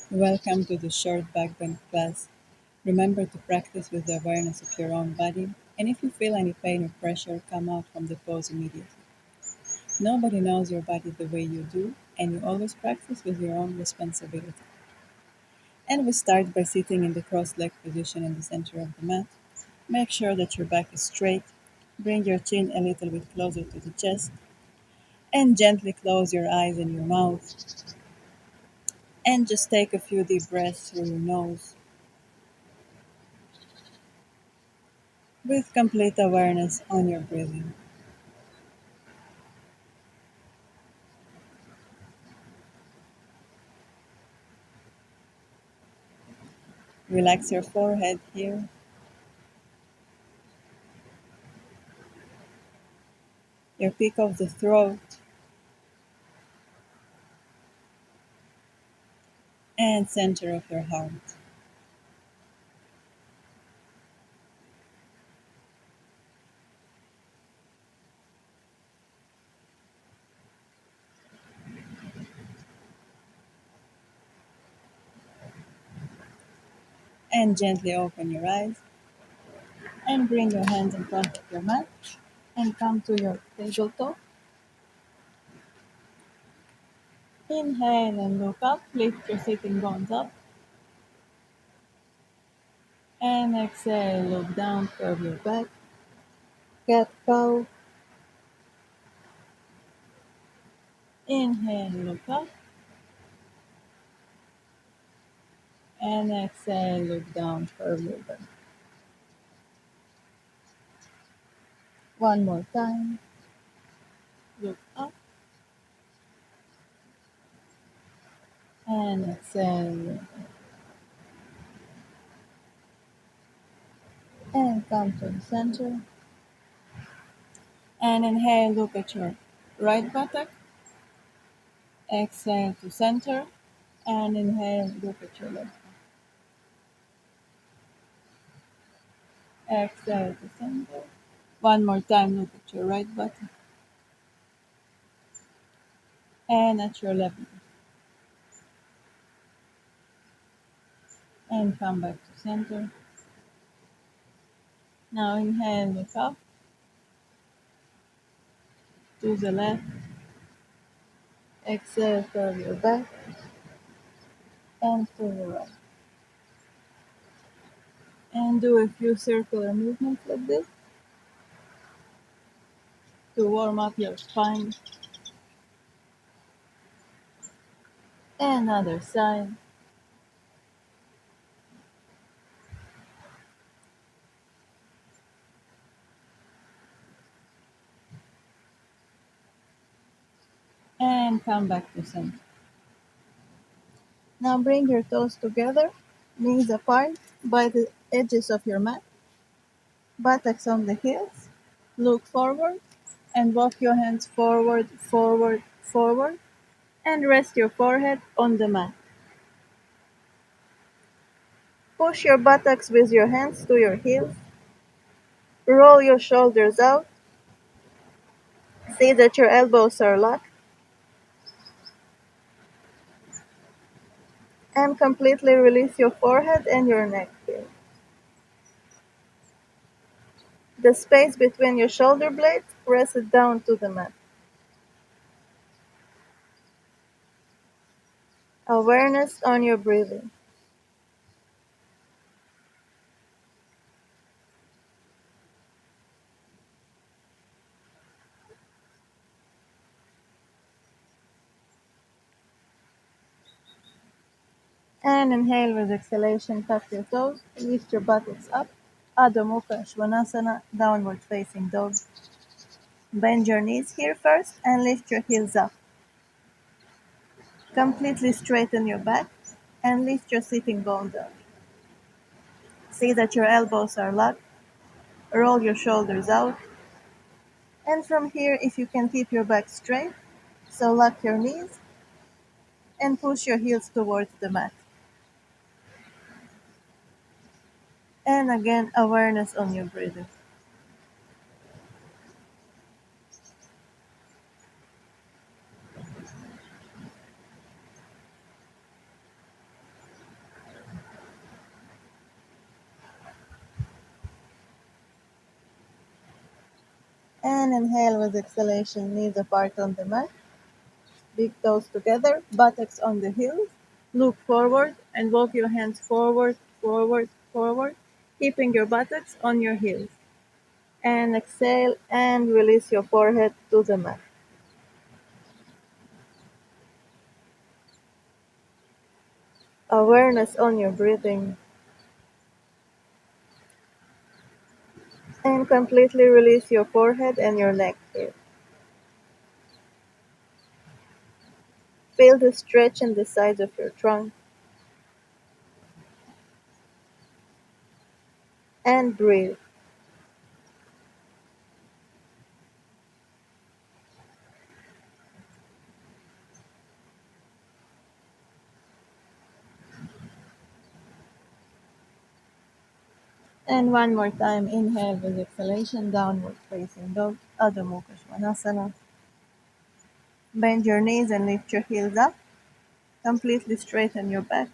Welcome to the short backbend class. Remember to practice with the awareness of your own body, and if you feel any pain or pressure, come out from the pose immediately. Nobody knows your body the way you do, and you always practice with your own responsibility. And we start by sitting in the cross-legged position in the center of the mat. Make sure that your back is straight. Bring your chin a little bit closer to the chest, and gently close your eyes and your mouth. And just take a few deep breaths through your nose with complete awareness on your breathing. Relax your forehead here, your peak of the throat, and center of your heart. And gently open your eyes and bring your hands in front of your mat and come to your tabletop. Inhale and look up, lift your sitting bones up. And exhale, look down, curve your back. Cat cow. Inhale, look up. And exhale, look down, curve your back. One more time. Look up and exhale. And come to the center. And inhale, look at your right buttock. Exhale to center. And inhale, look at your left. Exhale to center. One more time, look at your right buttock. And at your left. And come back to center. Now inhale, look up to the left. Exhale, curve your back. And to the right. And do a few circular movements like this to warm up your spine. And other side. And come back to center. Now bring your toes together, knees apart by the edges of your mat, buttocks on the heels. Look forward and walk your hands forward, forward, forward, and rest your forehead on the mat. Push your buttocks with your hands to your heels. Roll your shoulders out. See that your elbows are locked. And completely release your forehead and your neck here. The space between your shoulder blades, press it down to the mat. Awareness on your breathing. And inhale with exhalation, tuck your toes, lift your buttocks up. Adho Mukha Svanasana, downward facing dog. Bend your knees here first and lift your heels up. Completely straighten your back and lift your sitting bones up. See that your elbows are locked. Roll your shoulders out. And from here, if you can keep your back straight, so lock your knees and push your heels towards the mat. And again, awareness on your breathing. And inhale with exhalation, knees apart on the mat, big toes together, buttocks on the heels. Look forward and walk your hands forward, forward, forward, keeping your buttocks on your heels. And exhale and release your forehead to the mat. Awareness on your breathing. And completely release your forehead and your neck here. Feel the stretch in the sides of your trunk. And breathe. And one more time, inhale with exhalation, downward facing dog, Adho Mukha Svanasana. Bend your knees and lift your heels up. Completely straighten your back.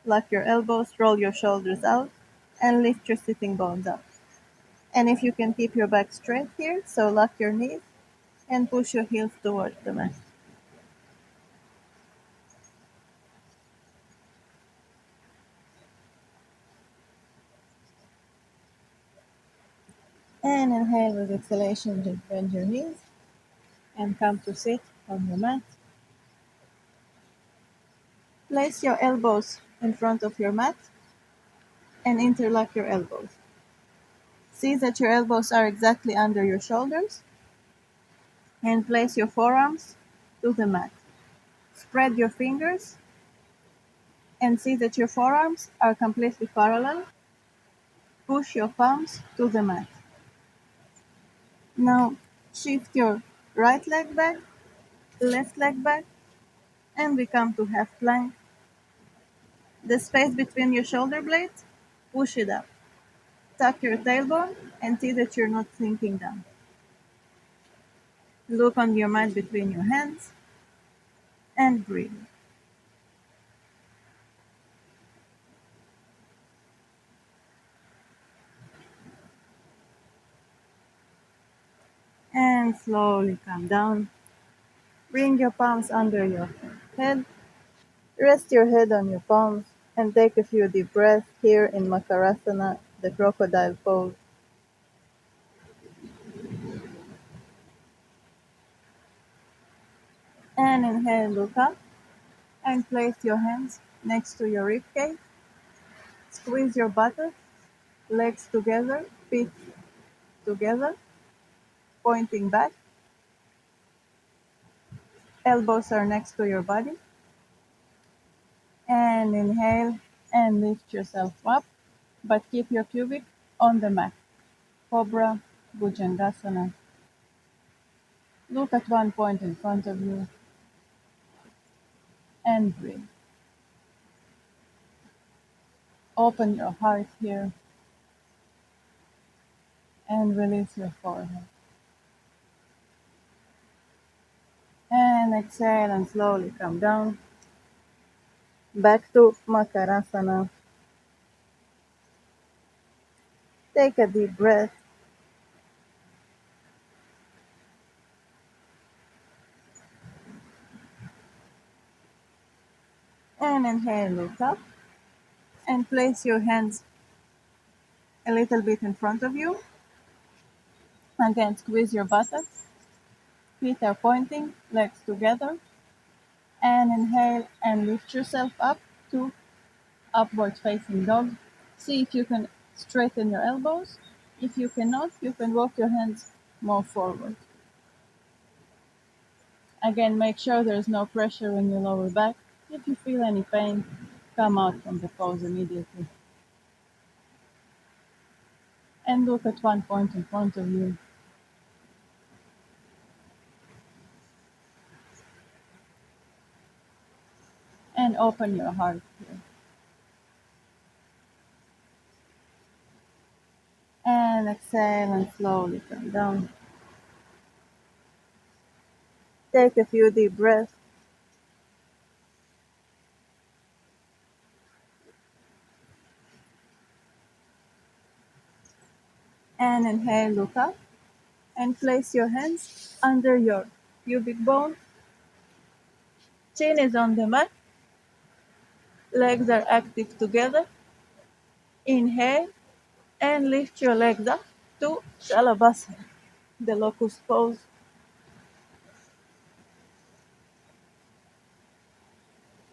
Lock your elbows, roll your shoulders out, and lift your sitting bones up. And if you can keep your back straight here, so lock your knees and push your heels towards the mat. And inhale with exhalation, just bend your knees and come to sit on your mat. Place your elbows in front of your mat and interlock your elbows. See that your elbows are exactly under your shoulders and place your forearms to the mat. Spread your fingers and see that your forearms are completely parallel. Push your palms to the mat. Now shift your right leg back, left leg back, and we come to half plank. The space between your shoulder blades, push it up. Tuck your tailbone and see that you're not sinking down. Look on your mat between your hands and breathe. And slowly come down. Bring your palms under your head. Rest your head on your palms and take a few deep breaths here in Makarasana, the crocodile pose. And inhale, look up and place your hands next to your ribcage. Squeeze your buttocks, legs together, feet together, pointing back. Elbows are next to your body. And inhale and lift yourself up, but keep your pubic on the mat. Cobra, Bhujangasana. Look at one point in front of you and breathe. Open your heart here and release your forehead. And exhale and slowly come down. Back to Makarasana. Take a deep breath. And inhale, look up. And place your hands a little bit in front of you. Again, squeeze your buttocks. Feet are pointing, legs together. And inhale and lift yourself up to upward facing dog. See if you can straighten your elbows. If you cannot, you can walk your hands more forward. Again, make sure there is no pressure in your lower back. If you feel any pain, come out from the pose immediately. And look at one point in front of you. And open your heart here. And exhale and slowly come down. Take a few deep breaths. And inhale, look up. And place your hands under your pubic bone. Chin is on the mat. Legs are active together. Inhale and lift your legs up to Shalabhasana, the locust pose.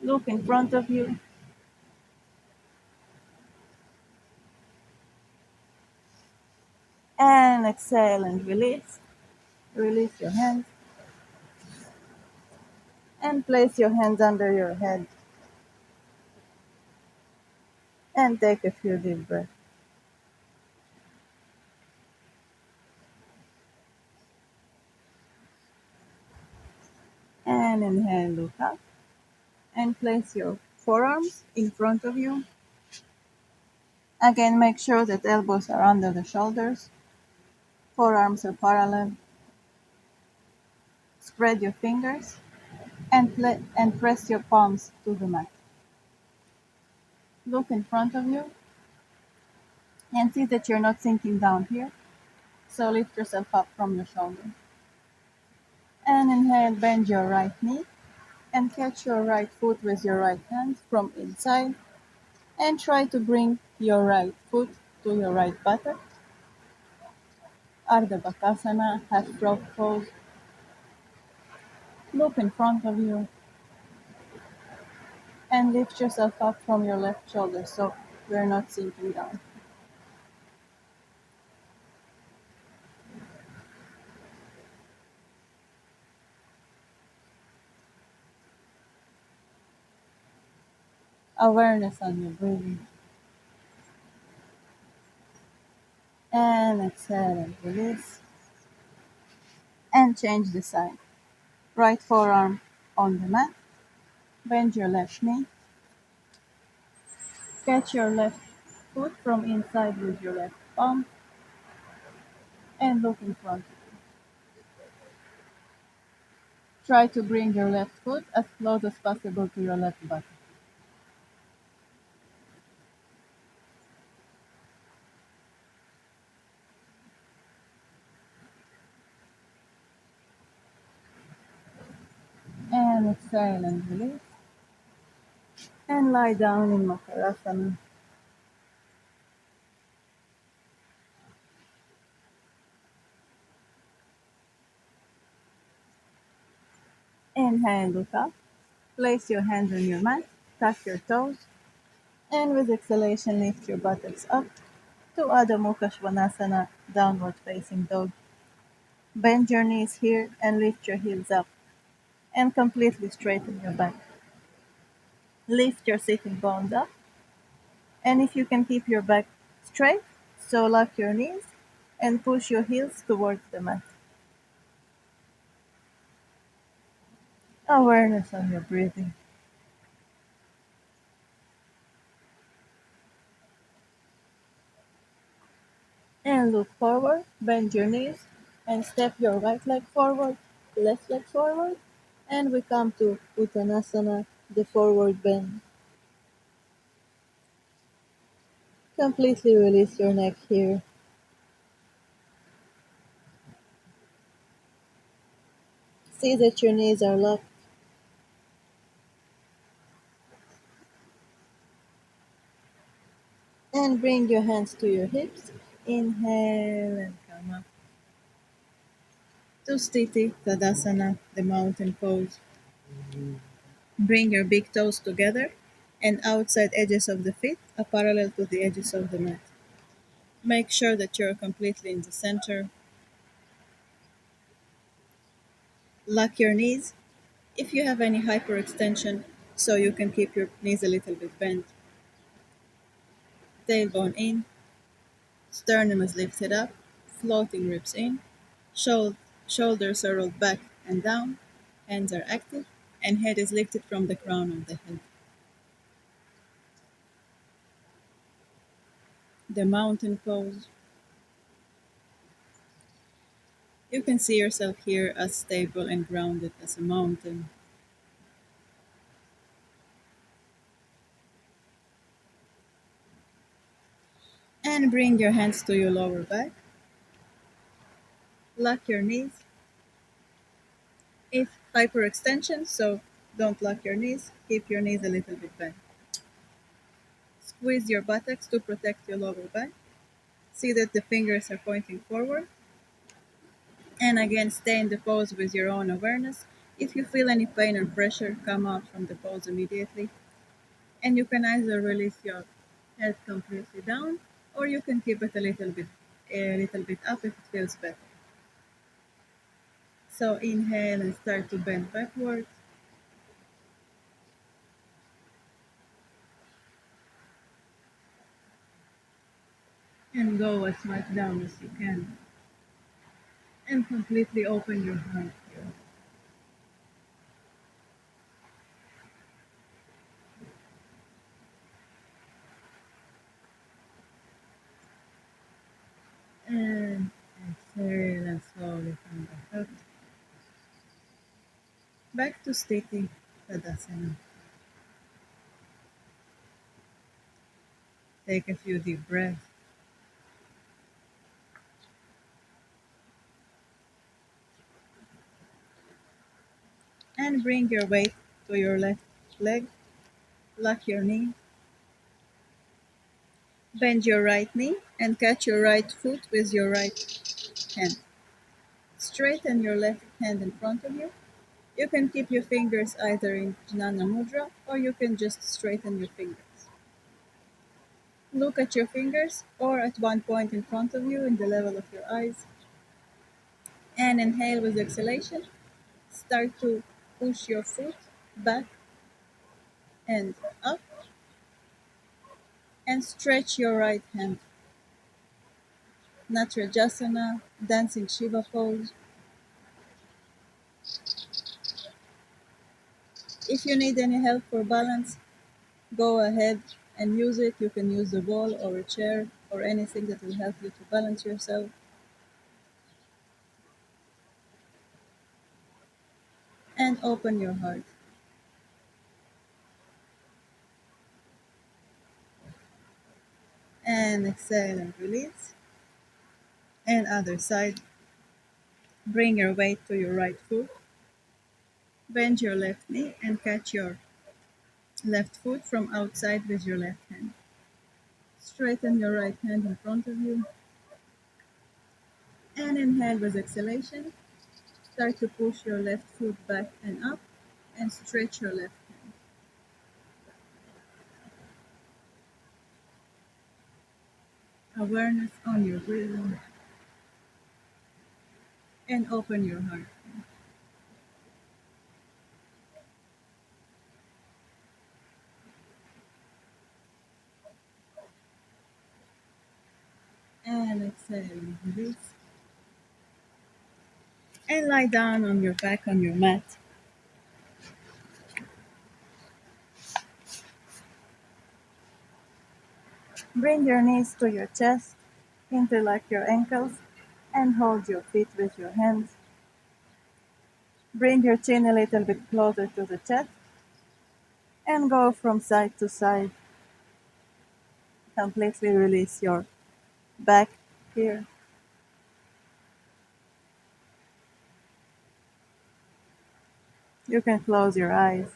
Look in front of you and exhale and release. Release your hands and place your hands under your head and take a few deep breaths. And inhale, look up and place your forearms in front of you. Again, make sure that elbows are under the shoulders, forearms are parallel. Spread your fingers and press your palms to the mat. Look in front of you and see that you're not sinking down here. So lift yourself up from your shoulder. And inhale, bend your right knee and catch your right foot with your right hand from inside. And try to bring your right foot to your right buttock. Ardha Bakasana, half frog pose. Look in front of you and lift yourself up from your left shoulder so we're not sinking down. Awareness on your breathing. And exhale and release. And change the side. Right forearm on the mat. Bend your left knee. Catch your left foot from inside with your left palm. And look in front. Try to bring your left foot as close as possible to your left butt. And exhale and release. And lie down in Makarasana. Inhale, look up. Place your hands on your mat. Tuck your toes. And with exhalation, lift your buttocks up to Adho Mukha Svanasana, downward facing dog. Bend your knees here and lift your heels up. And completely straighten your back. Lift your sitting bones up. And if you can keep your back straight, so lock your knees and push your heels towards the mat. Awareness on your breathing. And look forward, bend your knees, and step your right leg forward, left leg forward, and we come to Uttanasana, the forward bend. Completely release your neck here. See that your knees are locked. And bring your hands to your hips. Inhale and come up. To Sthiti Tadasana, the mountain pose. Bring your big toes together and outside edges of the feet are parallel to the edges of the mat. Make sure that you're completely in the center. Lock your knees if you have any hyperextension so you can keep your knees a little bit bent. Tailbone in, sternum is lifted up, floating ribs in, shoulders are rolled back and down, hands are active, and head is lifted from the crown of the head. The mountain pose. You can see yourself here as stable and grounded as a mountain. And bring your hands to your lower back. Lock your knees. If hyperextension, so don't lock your knees, keep your knees a little bit bent. Squeeze your buttocks to protect your lower back. See that the fingers are pointing forward. And again, stay in the pose with your own awareness. If you feel any pain or pressure, come out from the pose immediately. And you can either release your head completely down, or you can keep it a little bit up if it feels better. So inhale and start to bend backwards, and go as much down as you can, and completely open your heart here. And exhale and slowly come back up. Back to Sthiti Tadasana. Take a few deep breaths and bring your weight to your left leg. Lock your knee. Bend your right knee and catch your right foot with your right hand. Straighten your left hand in front of you. You can keep your fingers either in Jnana Mudra or you can just straighten your fingers. Look at your fingers or at one point in front of you in the level of your eyes. And inhale with exhalation. Start to push your foot back and up and stretch your right hand. Natrajasana, dancing Shiva pose. If you need any help for balance, go ahead and use it. You can use a wall or a chair or anything that will help you to balance yourself. And open your heart. And exhale and release. And other side. Bring your weight to your right foot. Bend your left knee and catch your left foot from outside with your left hand. Straighten your right hand in front of you. And inhale with exhalation. Start to push your left foot back and up and stretch your left hand. Awareness on your breathing and open your heart. And exhale and release. And lie down on your back on your mat. Bring your knees to your chest, interlock your ankles, and hold your feet with your hands. Bring your chin a little bit closer to the chest and go from side to side. Completely release your back here. You can close your eyes.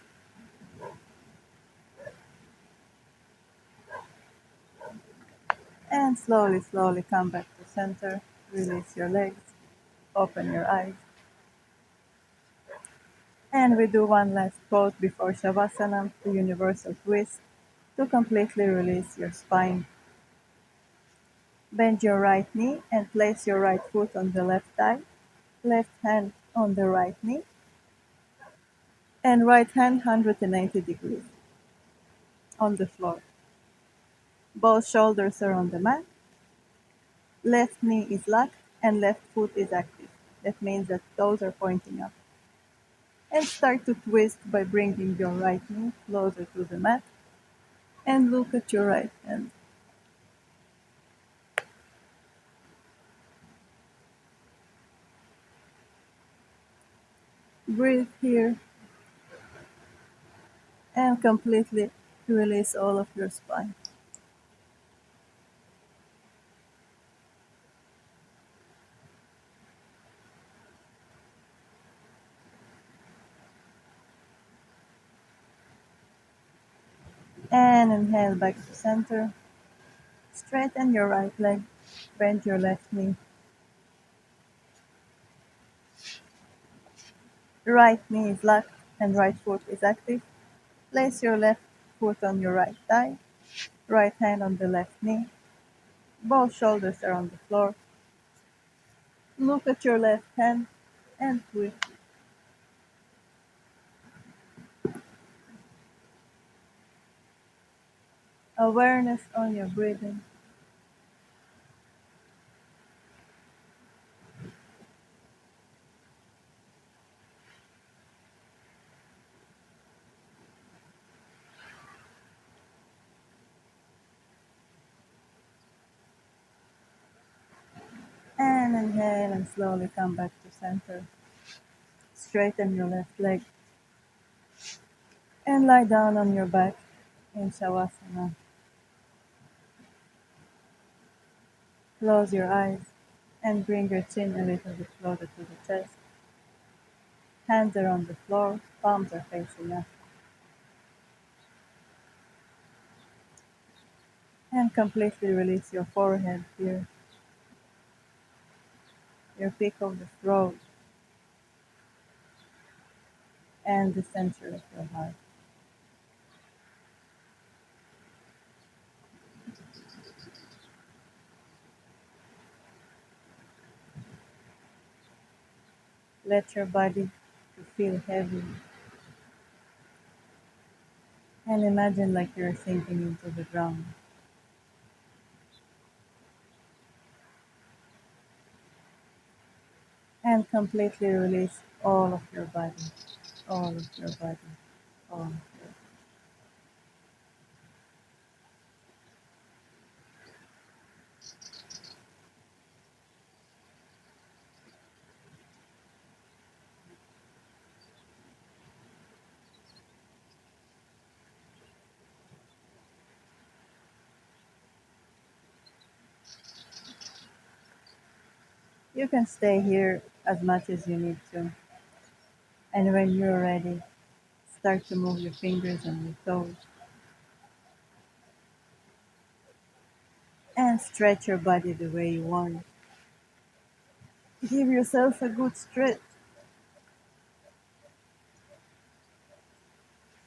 And slowly, slowly come back to center. Release your legs. Open your eyes. And we do one last pose before Shavasana, the universal twist, to completely release your spine. Bend your right knee and place your right foot on the left thigh, left hand on the right knee, and right hand 180 degrees on the floor. Both shoulders are on the mat. Left knee is locked and left foot is active. That means that toes are pointing up. And start to twist by bringing your right knee closer to the mat and look at your right hand. Breathe here and completely release all of your spine. And inhale back to center. Straighten your right leg. Bend your left knee. Right knee is locked and right foot is active. Place your left foot on your right thigh. Right hand on the left knee. Both shoulders are on the floor. Look at your left hand and twist. Awareness on your breathing. And inhale and slowly come back to center. Straighten your left leg and lie down on your back in Shavasana. Close your eyes and bring your chin a little bit closer to the chest. Hands are on the floor, palms are facing up. And completely release your forehead here, your peak of the throat, and the center of your heart. Let your body to feel heavy and imagine like you're sinking into the ground. And completely release all of your body, all of your body, all of your. You can stay here as much as you need to. And when you're ready, start to move your fingers and your toes. And stretch your body the way you want. Give yourself a good stretch.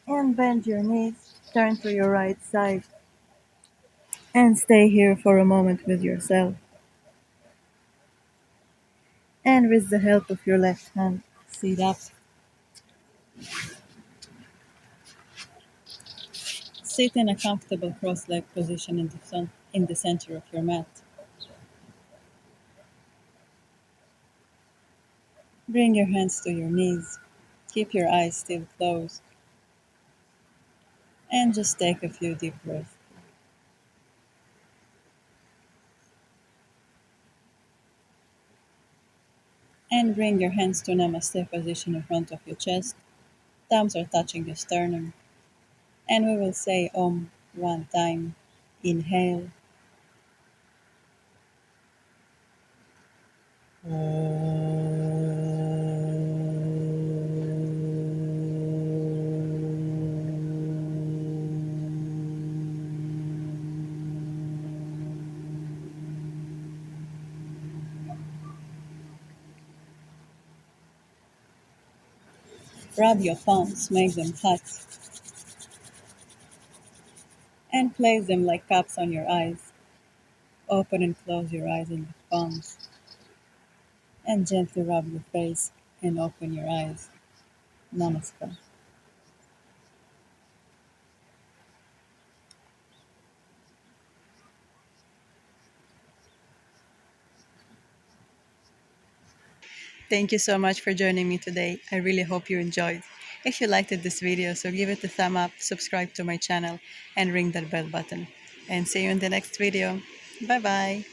And bend your knees. Turn to your right side. And stay here for a moment with yourself. And with the help of your left hand, sit up. Sit in a comfortable cross-legged position in the center of your mat. Bring your hands to your knees. Keep your eyes still closed. And just take a few deep breaths. And bring your hands to Namaste position in front of your chest. Thumbs are touching your sternum. And we will say Om one time. Inhale. Rub your palms, make them hot, and place them like cups on your eyes. Open and close your eyes in the palms, and gently rub your face and open your eyes. Namaskar. Thank you so much for joining me today. I really hope you enjoyed. If you liked this video, so give it a thumb up, subscribe to my channel, and ring that bell button. And see you in the next video. Bye bye.